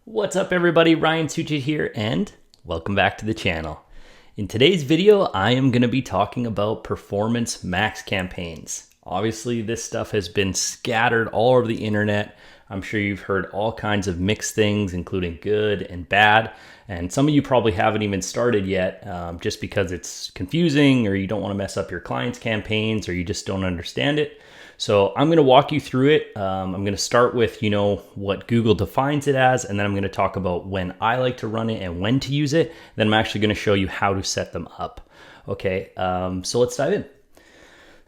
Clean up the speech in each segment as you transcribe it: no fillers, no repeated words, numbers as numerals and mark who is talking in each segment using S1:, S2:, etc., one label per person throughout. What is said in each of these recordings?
S1: What's up everybody, Ryan Suchit here and welcome back to the channel. In today's video, I am going to be talking about Performance Max campaigns. Obviously, this stuff has been scattered all over the internet. I'm sure you've heard all kinds of mixed things, including good and bad. And some of you probably haven't even started yet just because it's confusing or you don't want to mess up your clients' campaigns or you just don't understand it. So I'm going to walk you through it. I'm going to start with, what Google defines it as, and then I'm going to talk about when I like to run it and when to use it. Then I'm actually going to show you how to set them up. Okay, so let's dive in.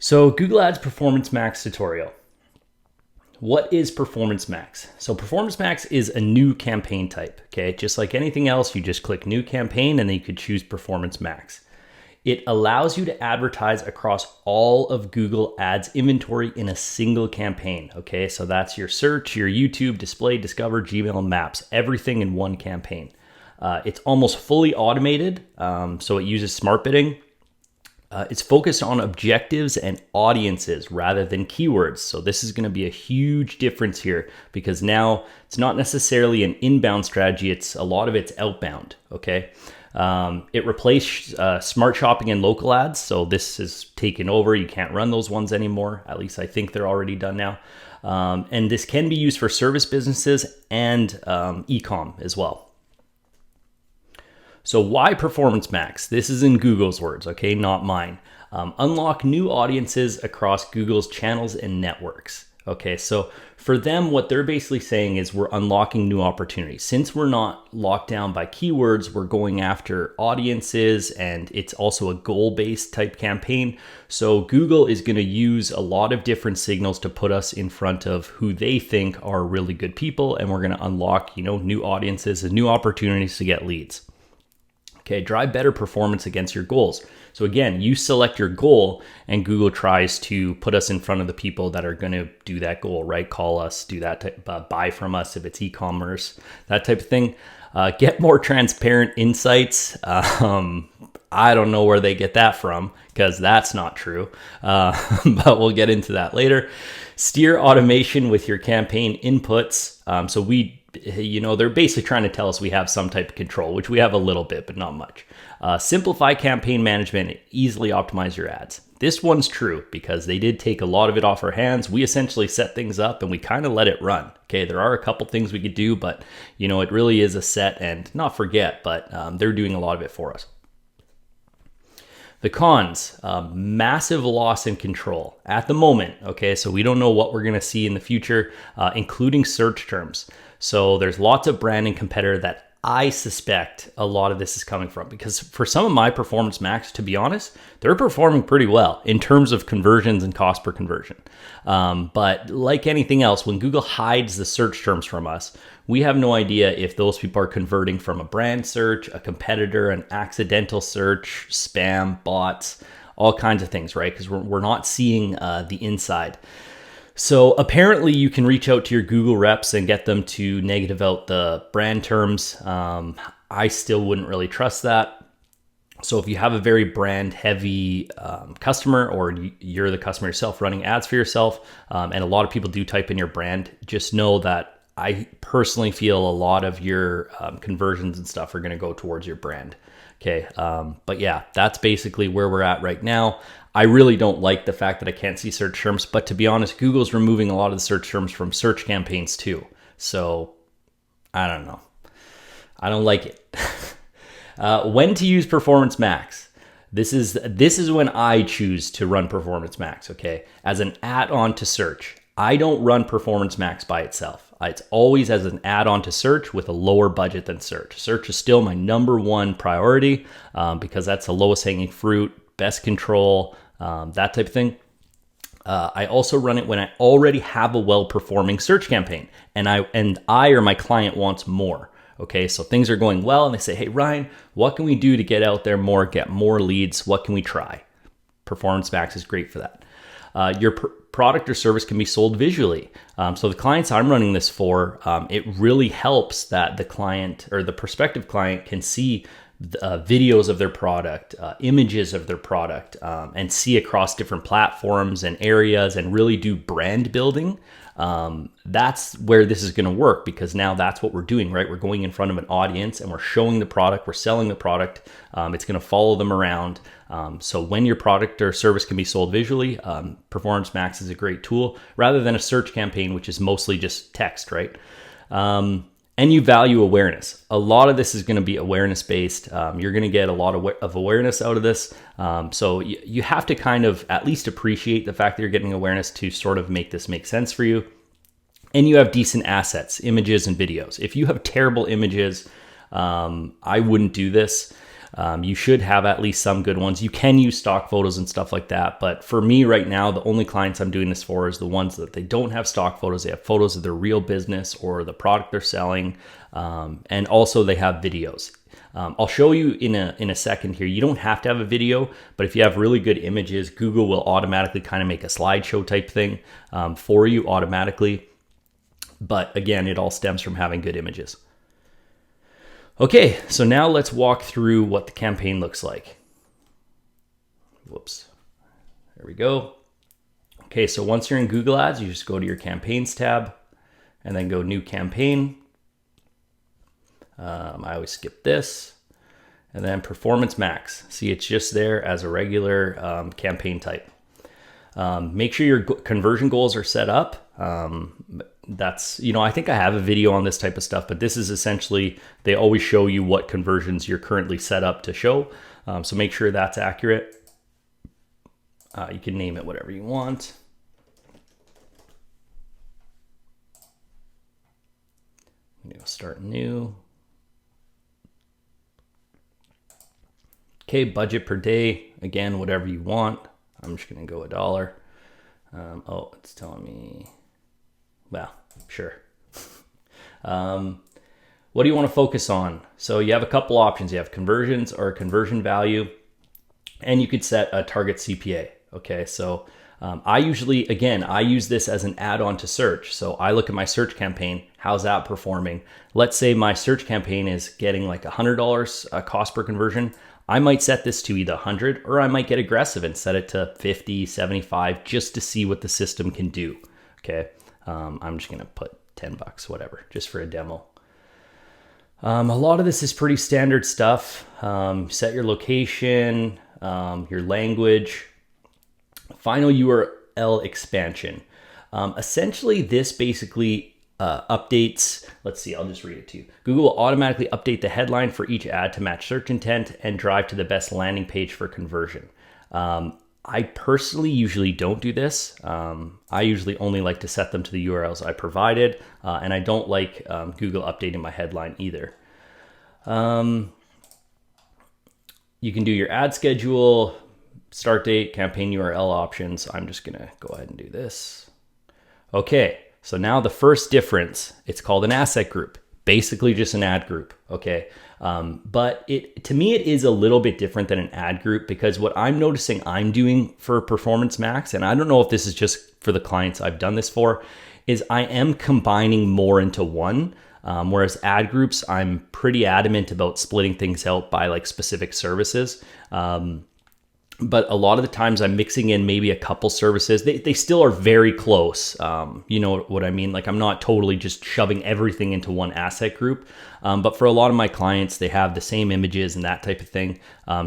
S1: So Google Ads Performance Max tutorial. What is Performance Max? So Performance Max is a new campaign type. Okay, just like anything else, you just click New Campaign and then you could choose Performance Max. It allows you to advertise across all of Google Ads inventory in a single campaign. Okay, so that's your search, your YouTube, display, discover, Gmail, maps, everything in one campaign. It's almost fully automated, so it uses smart bidding. It's focused on objectives and audiences rather than keywords. So this is going to be a huge difference here because now it's not necessarily an inbound strategy. A lot of it's outbound. Okay. It replaced smart shopping and local ads. So this is taken over. You can't run those ones anymore. At least I think they're already done now. And this can be used for service businesses and e-com as well. So why Performance Max? This is in Google's words, okay, not mine. Unlock new audiences across Google's channels and networks. Okay, so for them, what they're basically saying is we're unlocking new opportunities. Since we're not locked down by keywords, we're going after audiences, and it's also a goal-based type campaign. So Google is going to use a lot of different signals to put us in front of who they think are really good people, and we're going to unlock, new audiences and new opportunities to get leads. Okay, drive better performance against your goals. So again, you select your goal and Google tries to put us in front of the people that are going to do that goal, right? Call us, do that type, buy from us if it's e-commerce, that type of thing. Get more transparent insights. I don't know where they get that from because that's not true, but we'll get into that later. Steer automation with your campaign inputs. They're basically trying to tell us we have some type of control, which we have a little bit, but not much. Simplify campaign management and easily optimize your ads. This one's true because they did take a lot of it off our hands. We essentially set things up and we kind of let it run. Okay, there are a couple things we could do, but it really is a set and not forget, but they're doing a lot of it for us. The cons, massive loss in control at the moment. Okay, so we don't know what we're going to see in the future, including search terms. So there's lots of branding competitor that I suspect a lot of this is coming from, because for some of my Performance Max, to be honest, they're performing pretty well in terms of conversions and cost per conversion. But like anything else, when Google hides the search terms from us, we have no idea if those people are converting from a brand search, a competitor, an accidental search, spam, bots, all kinds of things, right? Because we're not seeing the inside. So apparently you can reach out to your Google reps and get them to negative out the brand terms. I still wouldn't really trust that. So if you have a very brand heavy customer, or you're the customer yourself running ads for yourself, and a lot of people do type in your brand, just know that I personally feel a lot of your conversions and stuff are going to go towards your brand. Okay. But yeah, that's basically where we're at right now. I really don't like the fact that I can't see search terms, but to be honest, Google's removing a lot of the search terms from search campaigns too. So I don't know. I don't like it. When to use Performance Max. This is when I choose to run Performance Max, okay? As an add-on to search. I don't run Performance Max by itself. It's always as an add-on to search with a lower budget than search. Search is still my number one priority because that's the lowest hanging fruit, best control, that type of thing. I also run it when I already have a well-performing search campaign and I or my client wants more. Okay, so things are going well and they say, hey, Ryan, what can we do to get out there more, get more leads? What can we try? Performance Max is great for that. Your product or service can be sold visually. So the clients I'm running this for, it really helps that the client or the prospective client can see videos of their product, images of their product, and see across different platforms and areas and really do brand building. That's where this is going to work, because now that's what we're doing, right? We're going in front of an audience and we're showing the product, we're selling the product. It's going to follow them around. So when your product or service can be sold visually, Performance Max is a great tool rather than a search campaign, which is mostly just text, right? And you value awareness. A lot of this is going to be awareness based. You're going to get a lot of awareness out of this. So you have to kind of at least appreciate the fact that you're getting awareness to sort of make this make sense for you. And you have decent assets, images and videos. If you have terrible images, I wouldn't do this. You should have at least some good ones. You can use stock photos and stuff like that. But for me right now, the only clients I'm doing this for is the ones that they don't have stock photos. They have photos of their real business or the product they're selling. And also they have videos. I'll show you in a second here. You don't have to have a video, but if you have really good images, Google will automatically kind of make a slideshow type thing for you automatically. But again, it all stems from having good images. Okay, so now let's walk through what the campaign looks like. Whoops, there we go. Okay, so once you're in Google Ads, you just go to your campaigns tab and then go new campaign. I always skip this. And then Performance Max. See, it's just there as a regular campaign type. Make sure your conversion goals are set up. That's, I think I have a video on this type of stuff, but this is essentially, they always show you what conversions you're currently set up to show. So make sure that's accurate. You can name it whatever you want. I'm gonna start new. Okay, budget per day, again, whatever you want. I'm just gonna go $1. Oh, it's telling me, well, sure. What do you want to focus on? So you have a couple options. You have conversions or conversion value, and you could set a target CPA. Okay, so I usually, again, I use this as an add-on to search. So I look at my search campaign, how's that performing? Let's say my search campaign is getting like $100 cost per conversion. I might set this to either 100 or I might get aggressive and set it to 50, 75 just to see what the system can do. Okay, I'm just gonna put $10, whatever, just for a demo. A lot of this is pretty standard stuff. Set your location, your language, final URL expansion. Essentially, this basically updates, let's see, I'll just read it to you. Google will automatically update the headline for each ad to match search intent and drive to the best landing page for conversion. I personally usually don't do this. I usually only like to set them to the URLs I provided, and I don't like Google updating my headline either. You can do your ad schedule, start date, campaign URL options. I'm just gonna go ahead and do this. Okay, so now the first difference, it's called an asset group, basically just an ad group, okay? But to me, it is a little bit different than an ad group, because what I'm noticing I'm doing for Performance Max, and I don't know if this is just for the clients I've done this for, is I am combining more into one. Whereas ad groups, I'm pretty adamant about splitting things out by like specific services. But a lot of the times I'm mixing in maybe a couple services. They still are very close. You know what I mean? Like I'm not totally just shoving everything into one asset group. But for a lot of my clients, they have the same images and that type of thing.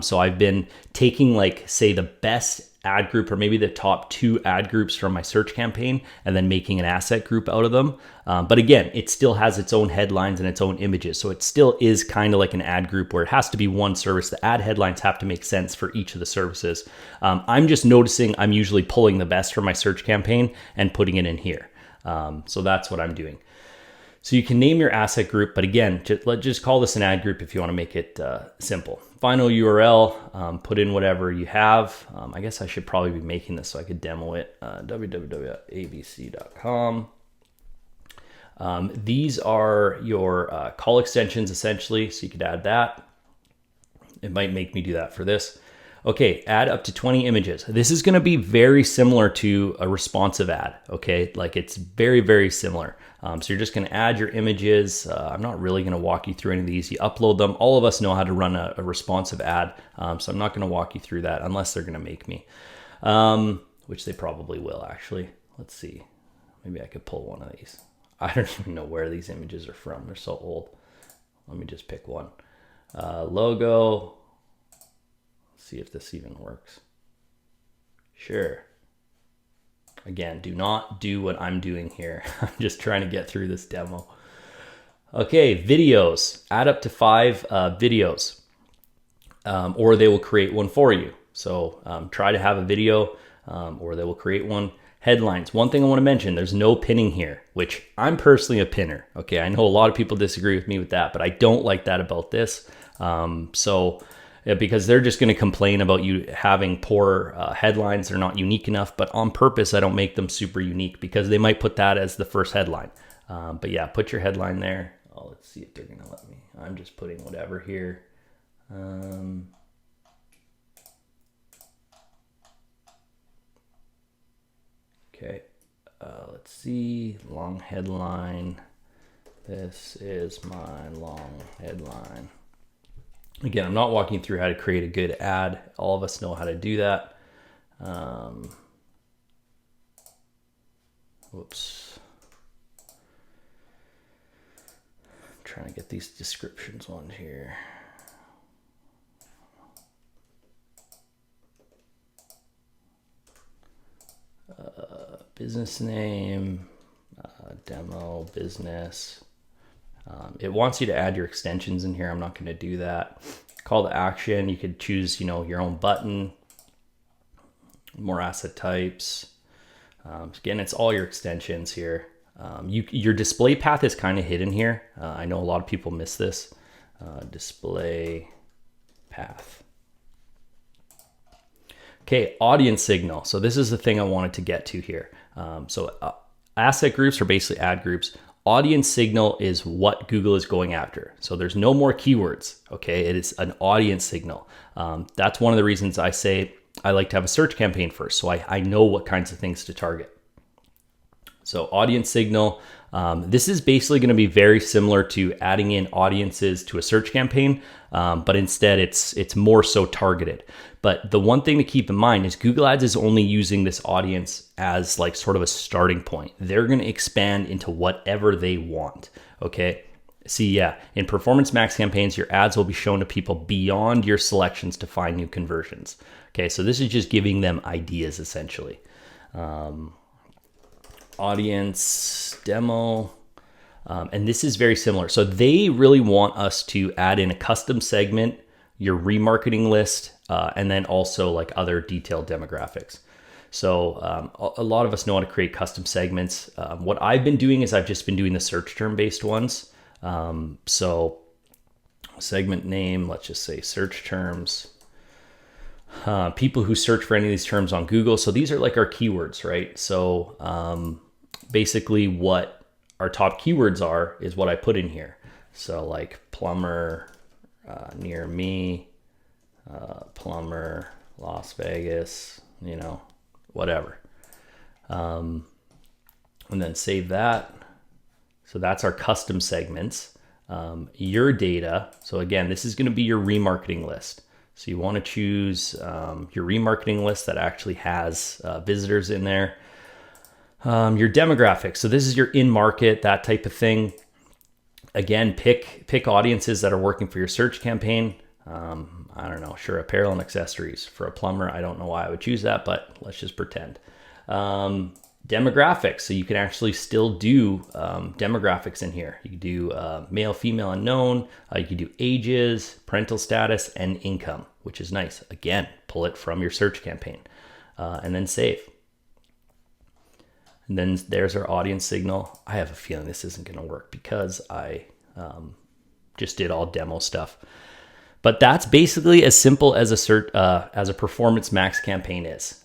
S1: So I've been taking like, say, the best ad group or maybe the top 2 ad groups from my search campaign and then making an asset group out of them. But again, it still has its own headlines and its own images. So it still is kind of like an ad group where it has to be one service. The ad headlines have to make sense for each of the services. I'm just noticing I'm usually pulling the best from my search campaign and putting it in here. So that's what I'm doing. So you can name your asset group, but again, let's just call this an ad group if you want to make it simple. Final URL, put in whatever you have. I guess I should probably be making this so I could demo it. www.abc.com. These are your call extensions essentially, so you could add that. It might make me do that for this. Okay, add up to 20 images. This is gonna be very similar to a responsive ad, okay? Like it's very, very similar. So you're just gonna add your images. I'm not really gonna walk you through any of these. You upload them. All of us know how to run a responsive ad, so I'm not gonna walk you through that unless they're gonna make me, which they probably will actually. Let's see. Maybe I could pull one of these. I don't even know where these images are from. They're so old. Let me just pick one. Logo. Let's see if this even works. Sure. Again, do not do what I'm doing here. I'm just trying to get through this demo. Okay, videos. Add up to 5 videos, or they will create one for you. So try to have a video, or they will create one. Headlines. One thing I want to mention, there's no pinning here, which I'm personally a pinner. Okay, I know a lot of people disagree with me with that, but I don't like that about this. Because they're just going to complain about you having poor headlines. They're not unique enough, but on purpose, I don't make them super unique because they might put that as the first headline. But yeah, put your headline there. Oh, let's see if they're going to let me. I'm just putting whatever here. Okay, let's see, long headline. This is my long headline. Again, I'm not walking through how to create a good ad. All of us know how to do that. Whoops. I'm trying to get these descriptions on here. Business name, demo, business. It wants you to add your extensions in here. I'm not going to do that. Call to action. You could choose, your own button, more asset types. Again, it's all your extensions here. Your display path is kind of hidden here. I know a lot of people miss this. Display path. Okay, audience signal. So this is the thing I wanted to get to here. Asset groups are basically ad groups. Audience signal is what Google is going after. So there's no more keywords, okay? It is an audience signal. That's one of the reasons I say I like to have a search campaign first, so I know what kinds of things to target. So audience signal, this is basically going to be very similar to adding in audiences to a search campaign, but instead it's more so targeted. But the one thing to keep in mind is Google Ads is only using this audience as like sort of a starting point. They're going to expand into whatever they want, okay? See, yeah, in Performance Max campaigns, your ads will be shown to people beyond your selections to find new conversions. Okay, so this is just giving them ideas essentially. Audience demo, and this is very similar. So they really want us to add in a custom segment, your remarketing list, and then also like other detailed demographics. So a lot of us know how to create custom segments. What I've been doing is I've just been doing the search term based ones. So segment name, let's just say search terms. People who search for any of these terms on Google. So these are like our keywords, right? So basically what our top keywords are is what I put in here. So like plumber, near me, plumber, Las Vegas, whatever. And then save that. So that's our custom segments. Your data. So again, this is going to be your remarketing list. So you want to choose your remarketing list that actually has visitors in there. Your demographics. So this is your in-market, that type of thing. Again, pick audiences that are working for your search campaign. I don't know, sure, apparel and accessories. For a plumber, I don't know why I would choose that, but let's just pretend. Demographics, so you can actually still do demographics in here. You can do male, female, unknown. You can do ages, parental status, and income, which is nice. Again, pull it from your search campaign and then save. And then there's our audience signal. I have a feeling this isn't going to work because I just did all demo stuff. But that's basically as simple as a Performance Max campaign is.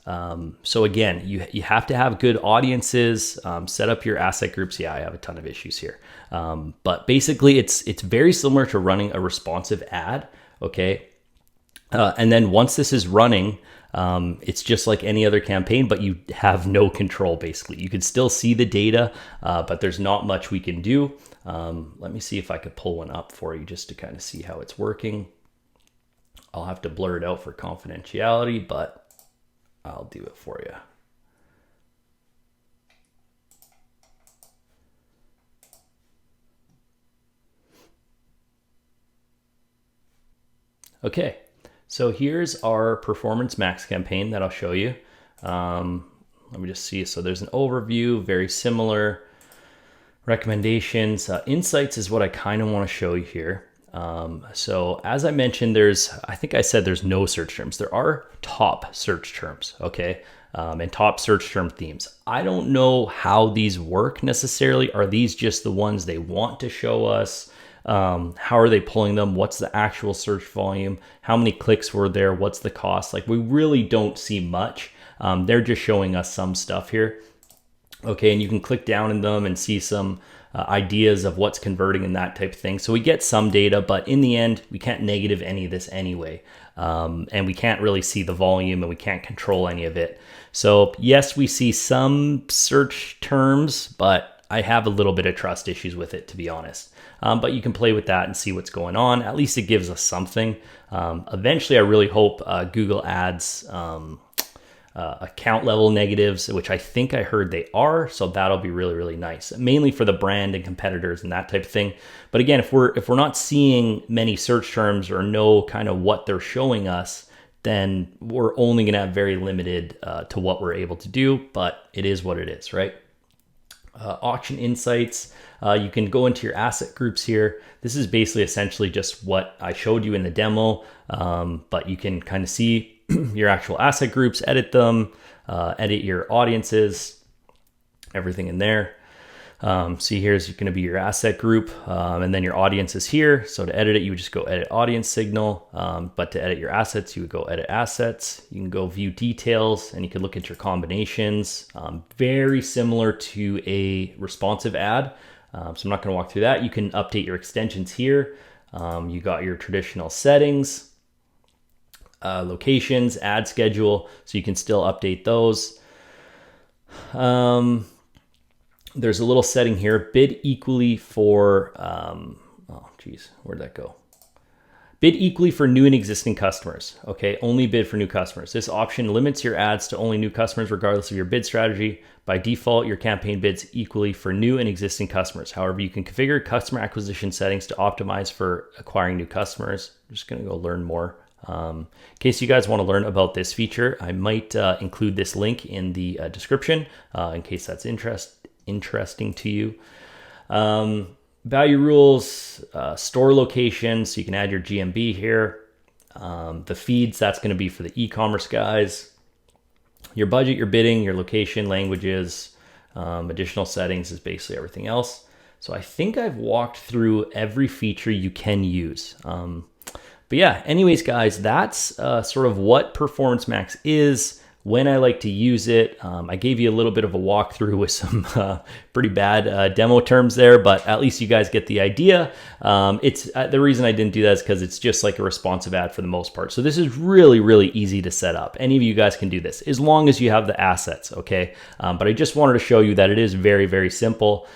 S1: So again, you have to have good audiences, set up your asset groups. Yeah, I have a ton of issues here. But basically it's very similar to running a responsive ad, okay? And then once this is running, it's just like any other campaign, but you have no control basically. You can still see the data, but there's not much we can do. Let me see if I could pull one up for you just to kind of see how it's working. I'll have to blur it out for confidentiality, but I'll do it for you. Okay, so here's our Performance Max campaign that I'll show you. Let me just see. So there's an overview, very similar. Recommendations, insights is what I kind of want to show you here. So as I mentioned, I think I said there's no search terms. There are top search terms, okay? And top search term themes. I don't know how these work necessarily. Are these just the ones they want to show us? How are they pulling them? What's the actual search volume? How many clicks were there? What's the cost? Like, we really don't see much. They're just showing us some stuff here. Okay, and you can click down in them and see some ideas of what's converting and that type of thing. So we get some data, but in the end, we can't negative any of this anyway. And we can't really see the volume and we can't control any of it. So yes, we see some search terms, but I have a little bit of trust issues with it, to be honest. But you can play with that and see what's going on. At least it gives us something. Eventually, I really hope Google adds account level negatives, which I think I heard they are. So that'll be really, really nice, mainly for the brand and competitors and that type of thing. But again, if we're not seeing many search terms or know kind of what they're showing us, then we're only going to have very limited to what we're able to do. But it is what it is, right? Auction insights. You can go into your asset groups here. This is basically essentially just what I showed you in the demo, but you can kind of see your actual asset groups, edit them, edit your audiences, everything in there. See, here's going to be your asset group, and then your audience is here. So to edit it, you would just go edit audience signal, but to edit your assets, you would go edit assets. You can go view details, and you can look at your combinations. Very similar to a responsive ad. So I'm not going to walk through that. You can update your extensions here. You got your traditional settings, locations, ad schedule, so you can still update those. There's a little setting here, bid equally for, where'd that go? Bid equally for new and existing customers. Okay, only bid for new customers. This option limits your ads to only new customers regardless of your bid strategy. By default, your campaign bids equally for new and existing customers. However, you can configure customer acquisition settings to optimize for acquiring new customers. I'm just gonna go learn more. In case you guys want to learn about this feature, I might include this link in the description in case that's interesting to you. Value rules, store location, so you can add your GMB here. The feeds, that's going to be for the e-commerce guys. Your budget, your bidding, your location, languages, additional settings is basically everything else. So I think I've walked through every feature you can use. But yeah, anyways, guys, that's sort of what Performance Max is, when I like to use it. I gave you a little bit of a walkthrough with some pretty bad demo terms there, but at least you guys get the idea. It's the reason I didn't do that is because it's just like a responsive ad for the most part. So this is really, really easy to set up. Any of you guys can do this as long as you have the assets, okay? But I just wanted to show you that it is very, very simple.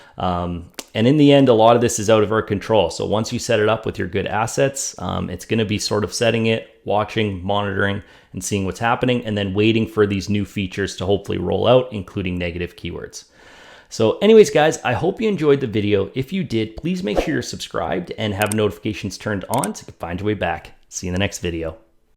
S1: And in the end, a lot of this is out of our control. So once you set it up with your good assets, it's going to be sort of setting it, watching, monitoring, and seeing what's happening, and then waiting for these new features to hopefully roll out, including negative keywords. So anyways, guys, I hope you enjoyed the video. If you did, please make sure you're subscribed and have notifications turned on so you can find your way back. See you in the next video.